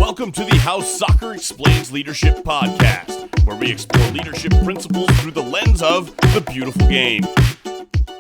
Welcome to the How Soccer Explains Leadership podcast, where we explore leadership principles through the lens of the beautiful game.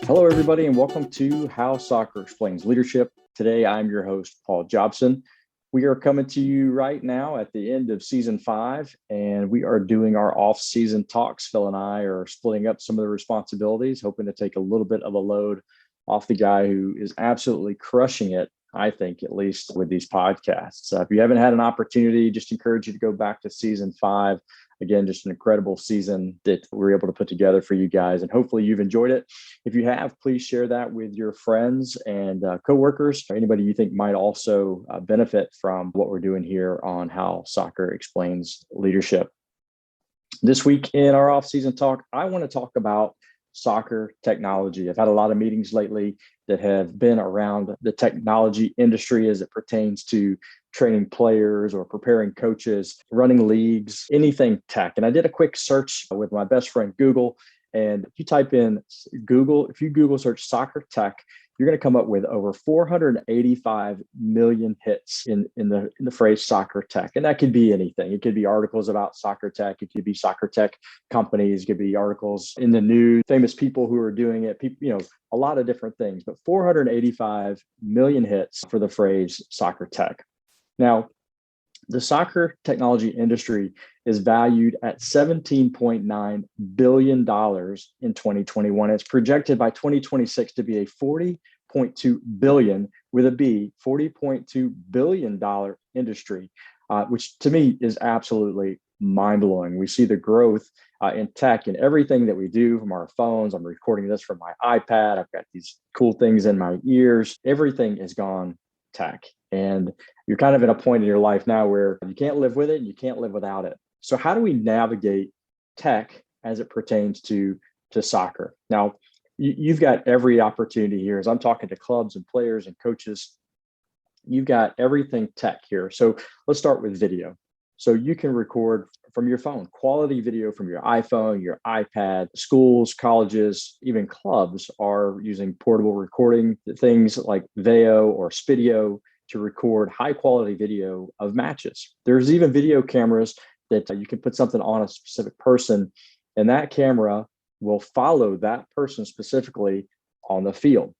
Hello, everybody, and welcome to How Soccer Explains Leadership. Today, I'm your host, Paul Jobson. We are coming to you right now at the end of season 5, and we are doing our off-season talks. Phil and I are splitting up some of the responsibilities, hoping to take a little bit of a load off the guy who is absolutely crushing it, I think, at least with these podcasts. If you haven't had an opportunity, just encourage you to go back to season 5. Again, just an incredible season that we were able to put together for you guys, and hopefully you've enjoyed it. If you have, please share that with your friends and coworkers, or anybody you think might also benefit from what we're doing here on How Soccer Explains Leadership. This week in our off-season talk, I want to talk about soccer technology. I've had a lot of meetings lately that have been around the technology industry as it pertains to training players or preparing coaches, running leagues, anything tech. And I did a quick search with my best friend Google. And if you type in Google, if you Google search soccer tech, you're going to come up with over 485 million hits in the phrase soccer tech. And that could be anything. It could be articles about soccer tech. It could be soccer tech companies. It could be articles in the news, famous people who are doing it, people, a lot of different things. But 485 million hits for the phrase soccer tech. Now, the soccer technology industry is valued at $17.9 billion in 2021. It's projected by 2026 to be a $40.2 billion with a B, $40.2 billion industry, which to me is absolutely mind-blowing. We see the growth in tech and everything that we do from our phones. I'm recording this from my iPad. I've got these cool things in my ears. Everything is gone tech. And you're kind of at a point in your life now where you can't live with it and you can't live without it. So how do we navigate tech as it pertains to soccer? Now, you've got every opportunity here. As I'm talking to clubs and players and coaches, you've got everything tech here. So let's start with video. So you can record from your phone, quality video from your iPhone, your iPad. Schools, colleges, even clubs are using portable recording things like Veo or Spidio to record high quality video of matches. There's even video cameras that you can put something on a specific person, and that camera will follow that person specifically on the field.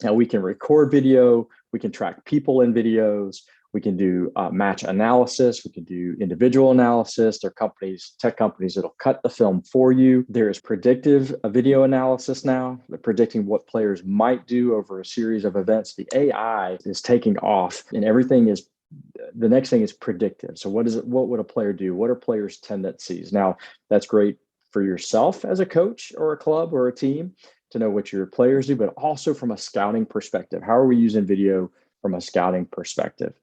Now we can record video, we can track people in videos, we can do match analysis, we can do individual analysis. There are companies, tech companies that'll cut the film for you. There is predictive video analysis now. They're predicting what players might do over a series of events. The AI is taking off, and the next thing is predictive. So what would a player do? What are players' tendencies? Now, that's great for yourself as a coach or a club or a team to know what your players do, but also from a scouting perspective. How are we using video from a scouting perspective?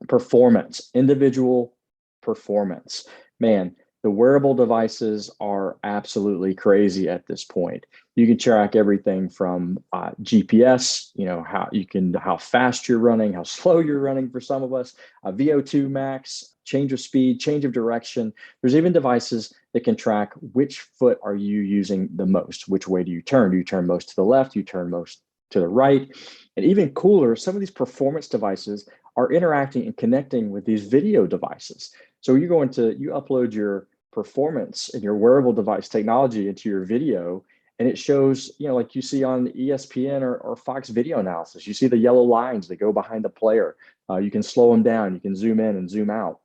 Performance, individual performance. Man, the wearable devices are absolutely crazy at this point. You can track everything from GPS, how fast you're running, how slow you're running for some of us, VO2 max, change of speed, change of direction. There's even devices that can track which foot are you using the most. Which way do you turn? Do you turn most to the left? Do you turn most to the right? And even cooler, some of these performance devices are interacting and connecting with these video devices. So you upload your performance and your wearable device technology into your video, and it shows, like you see on ESPN or Fox video analysis, you see the yellow lines that go behind the player. You can slow them down, you can zoom in and zoom out.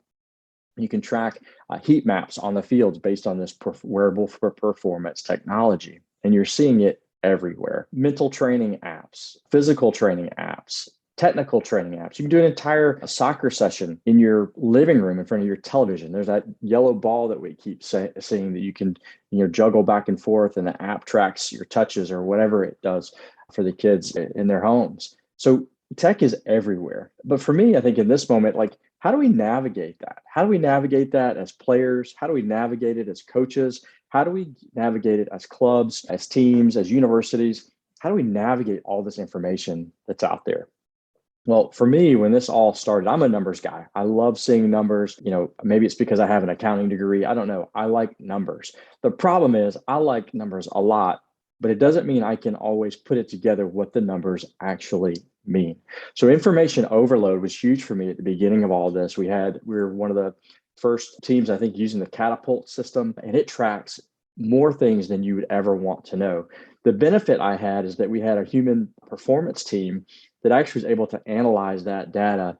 You can track heat maps on the fields based on this wearable performance technology, and you're seeing it everywhere. Mental training apps, physical training apps, technical training apps. You can do an entire soccer session in your living room in front of your television. There's that yellow ball that we keep seeing that you can juggle back and forth, and the app tracks your touches or whatever it does for the kids in their homes. So tech is everywhere. But for me, I think in this moment, how do we navigate that? How do we navigate that as players? How do we navigate it as coaches? How do we navigate it as clubs, as teams, as universities? How do we navigate all this information that's out there? Well, for me, when this all started, I'm a numbers guy. I love seeing numbers. Maybe it's because I have an accounting degree. I don't know. I like numbers. The problem is I like numbers a lot, but it doesn't mean I can always put it together what the numbers actually mean. So information overload was huge for me at the beginning of all this. We were one of the first teams, I think, using the catapult system, and it tracks more things than you would ever want to know. The benefit I had is that we had a human performance team that actually was able to analyze that data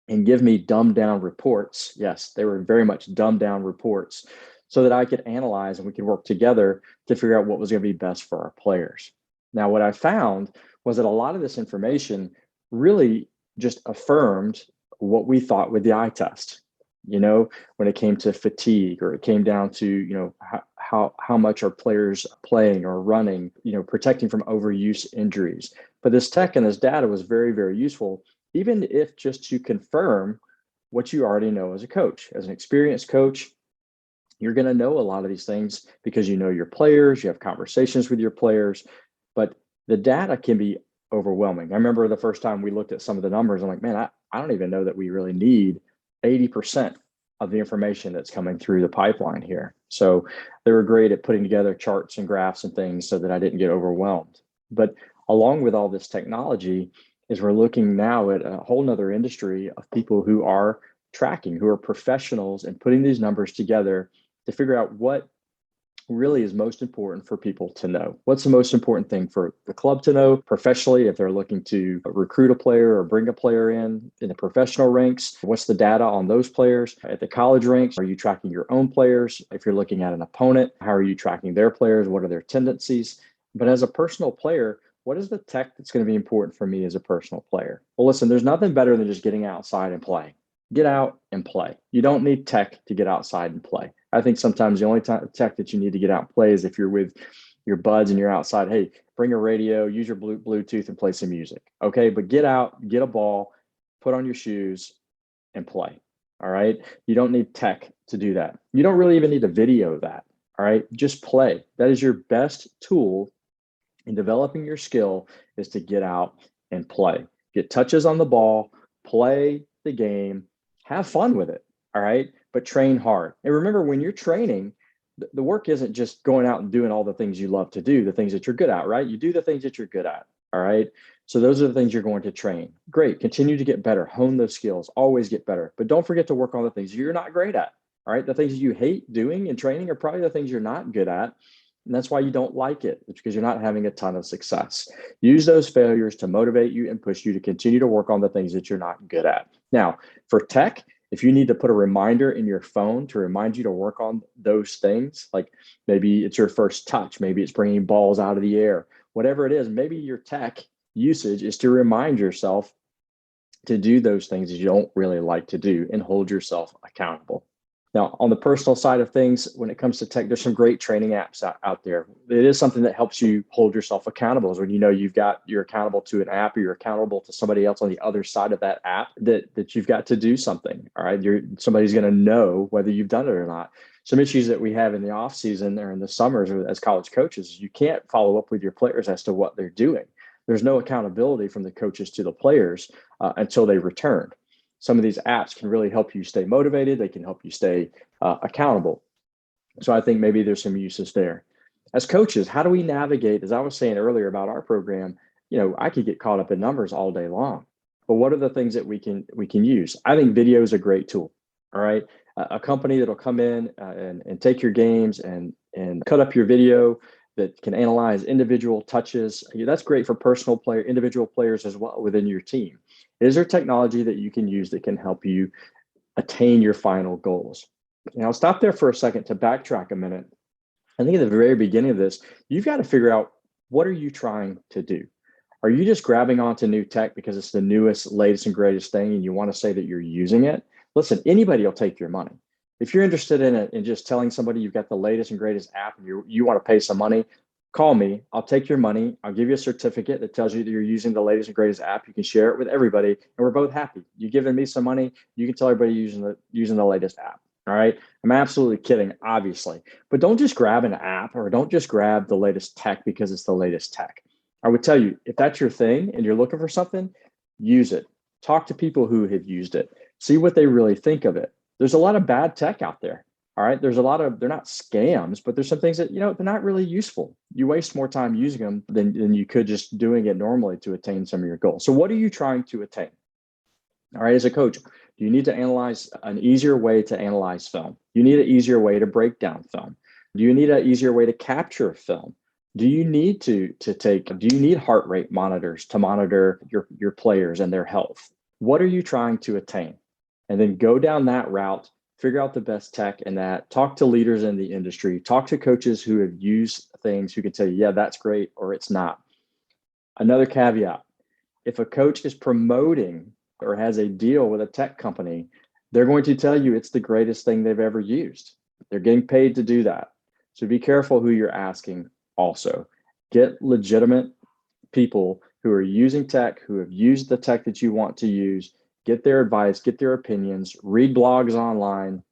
and give me dumbed down reports. Yes, they were very much dumbed down reports so that I could analyze and we could work together to figure out what was going to be best for our players. Now, what I found was that a lot of this information really just affirmed what we thought with the eye test. When it came to fatigue, or it came down to, how much are players playing or running, protecting from overuse injuries. But this tech and this data was very, very useful, even if just to confirm what you already know as a coach. As an experienced coach, you're going to know a lot of these things because you know your players, you have conversations with your players, but the data can be overwhelming. I remember the first time we looked at some of the numbers, I'm like, man, I don't even know that we really need 80% of the information that's coming through the pipeline here. So they were great at putting together charts and graphs and things so that I didn't get overwhelmed. But along with all this technology, is we're looking now at a whole nother industry of people who are tracking, who are professionals and putting these numbers together to figure out what really is most important for people to know. What's the most important thing for the club to know professionally if they're looking to recruit a player or bring a player in the professional ranks? What's the data on those players? At the college ranks, are you tracking your own players? If you're looking at an opponent, how are you tracking their players? What are their tendencies? But as a personal player, what is the tech that's going to be important for me as a personal player? Well, listen, there's nothing better than just getting outside and playing. Get out and play. You don't need tech to get outside and play. I think sometimes the only tech that you need to get out and play is if you're with your buds and you're outside. Hey, bring a radio, use your Bluetooth and play some music. Okay, but get out, get a ball, put on your shoes and play. All right. You don't need tech to do that. You don't really even need to video that. All right. Just play. That is your best tool in developing your skill, is to get out and play. Get touches on the ball, play the game, have fun with it. All right. But train hard. And remember, when you're training, the work isn't just going out and doing all the things you love to do, the things that you're good at, right? You do the things that you're good at. All right. So those are the things you're going to train. Great. Continue to get better, hone those skills, always get better. But don't forget to work on the things you're not great at. All right. The things you hate doing and training are probably the things you're not good at. And that's why you don't like it. It's because you're not having a ton of success. Use those failures to motivate you and push you to continue to work on the things that you're not good at. Now, for tech, if you need to put a reminder in your phone to remind you to work on those things, like maybe it's your first touch, maybe it's bringing balls out of the air, whatever it is, maybe your tech usage is to remind yourself to do those things that you don't really like to do and hold yourself accountable. Now, on the personal side of things, when it comes to tech, there's some great training apps out there. It is something that helps you hold yourself accountable. Is when you're accountable to an app, or you're accountable to somebody else on the other side of that app that you've got to do something. All right, somebody's going to know whether you've done it or not. Some issues that we have in the off season or in the summers as college coaches, you can't follow up with your players as to what they're doing. There's no accountability from the coaches to the players until they return. Some of these apps can really help you stay motivated. They can help you stay accountable. So I think maybe there's some uses there. As coaches, how do we navigate? As I was saying earlier about our program, I could get caught up in numbers all day long. But what are the things that we can use? I think video is a great tool. All right, a company that'll come in and take your games and cut up your video that can analyze individual touches. That's great for individual players as well within your team. Is there technology that you can use that can help you attain your final goals? And I'll stop there for a second to backtrack a minute. I think at the very beginning of this, you've got to figure out, what are you trying to do? Are you just grabbing onto new tech because it's the newest, latest, and greatest thing and you want to say that you're using it? Listen, anybody will take your money. If you're interested in it and just telling somebody you've got the latest and greatest app and you want to pay some money, call me. I'll take your money. I'll give you a certificate that tells you that you're using the latest and greatest app. You can share it with everybody, and we're both happy. You're giving me some money. You can tell everybody using the latest app. All right. I'm absolutely kidding, obviously. But don't just grab an app or don't just grab the latest tech because it's the latest tech. I would tell you, if that's your thing and you're looking for something, use it. Talk to people who have used it. See what they really think of it. There's a lot of bad tech out there. All right. There's a lot of, they're not scams, but there's some things that, they're not really useful. You waste more time using them than you could just doing it normally to attain some of your goals. So what are you trying to attain? All right. As a coach, do you need to analyze an easier way to analyze film? You need an easier way to break down film. Do you need an easier way to capture film? Do you need do you need heart rate monitors to monitor your players and their health? What are you trying to attain? And then go down that route, figure out the best tech in that, talk to leaders in the industry, talk to coaches who have used things who can tell you, yeah, that's great, or it's not. Another caveat, if a coach is promoting or has a deal with a tech company, they're going to tell you it's the greatest thing they've ever used. They're getting paid to do that. So be careful who you're asking also. Get legitimate people who are using tech, who have used the tech that you want to use, get their advice, get their opinions, read blogs online,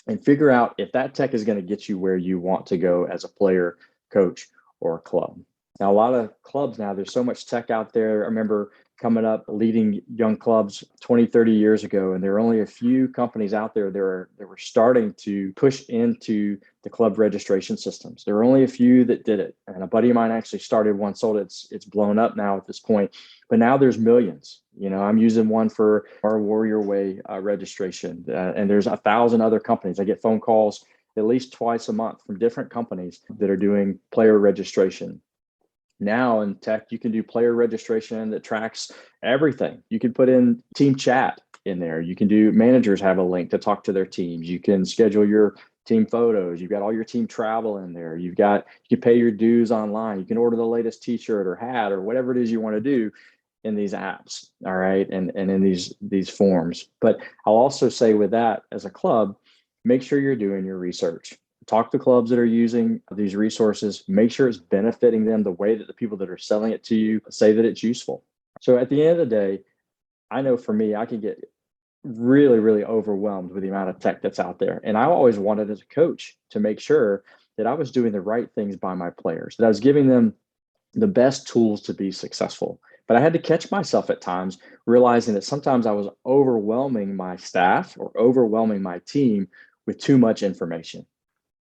and figure out if that tech is going to get you where you want to go as a player, coach, or a club. Now, a lot of clubs now, there's so much tech out there. I remember coming up leading young clubs 20, 30 years ago, and there were only a few companies out there that were starting to push into the club registration systems. There were only a few that did it. And a buddy of mine actually started one, sold it. It's blown up now at this point. But now there's millions. I'm using one for our Warrior Way registration. And there's 1,000 other companies. I get phone calls at least twice a month from different companies that are doing player registration. Now in tech, you can do player registration that tracks everything. You can put in team chat in there. You can do, managers have a link to talk to their teams. You can schedule your team photos. You've got all your team travel in there. You can pay your dues online. You can order the latest t-shirt or hat or whatever it is you want to do in these apps. All right. And in these forms. But I'll also say with that, as a club, make sure you're doing your research. Talk to clubs that are using these resources, make sure it's benefiting them the way that the people that are selling it to you say that it's useful. So at the end of the day, I know for me, I can get really, really overwhelmed with the amount of tech that's out there. And I always wanted as a coach to make sure that I was doing the right things by my players, that I was giving them the best tools to be successful. But I had to catch myself at times realizing that sometimes I was overwhelming my staff or overwhelming my team with too much information.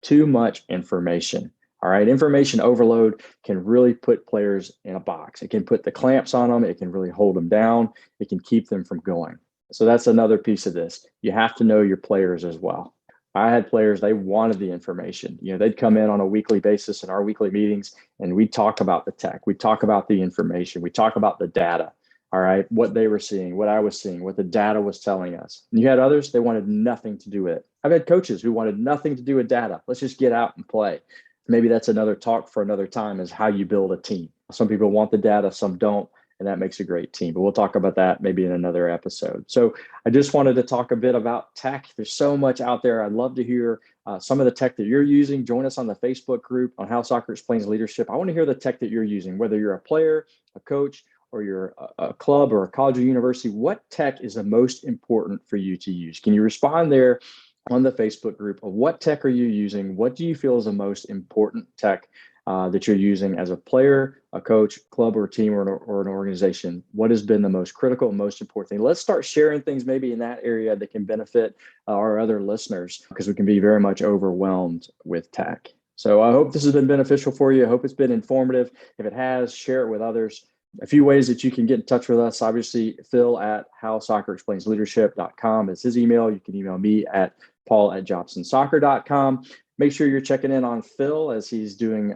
Too much information. All right. Information overload can really put players in a box. It can put the clamps on them. It can really hold them down. It can keep them from going. So that's another piece of this. You have to know your players as well. I had players, they wanted the information. They'd come in on a weekly basis in our weekly meetings and we'd talk about the tech. We'd talk about the information. We'd talk about the data. All right. What they were seeing, what I was seeing, what the data was telling us. And you had others, they wanted nothing to do with it. I've had coaches who wanted nothing to do with data. Let's just get out and play. Maybe that's another talk for another time, is how you build a team. Some people want the data, some don't, and that makes a great team. But we'll talk about that maybe in another episode. So I just wanted to talk a bit about tech. There's so much out there. I'd love to hear some of the tech that you're using. Join us on the Facebook group on How Soccer Explains Leadership. I want to hear the tech that you're using, whether you're a player, a coach, or you're a club or a college or university. What tech is the most important for you to use? Can you respond there on the Facebook group of what tech are you using? What do you feel is the most important tech that you're using as a player, a coach, club, or team, or an organization? What has been the most critical and most important thing? Let's start sharing things maybe in that area that can benefit our other listeners, because we can be very much overwhelmed with tech. So I hope this has been beneficial for you. I hope it's been informative. If it has, share it with others. A few ways that you can get in touch with us. Obviously, Phil at howsoccerexplainsleadership.com is his email. You can email me at paul@jobsonsoccer.com. Make sure you're checking in on Phil as he's doing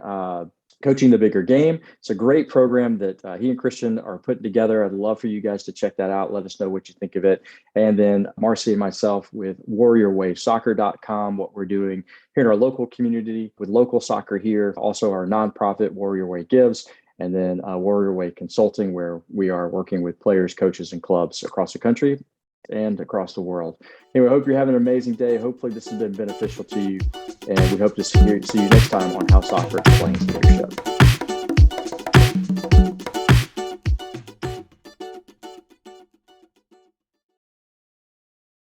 Coaching the Bigger Game. It's a great program that he and Christian are putting together. I'd love for you guys to check that out. Let us know what you think of it. And then Marcy and myself with warriorwaysoccer.com, what we're doing here in our local community with local soccer here. Also our nonprofit Warrior Way Gives. And then Warrior Way Consulting, where we are working with players, coaches, and clubs across the country and across the world. Anyway, I hope you're having an amazing day. Hopefully this has been beneficial to you. And we hope to see you next time on How Soccer Explains Leadership.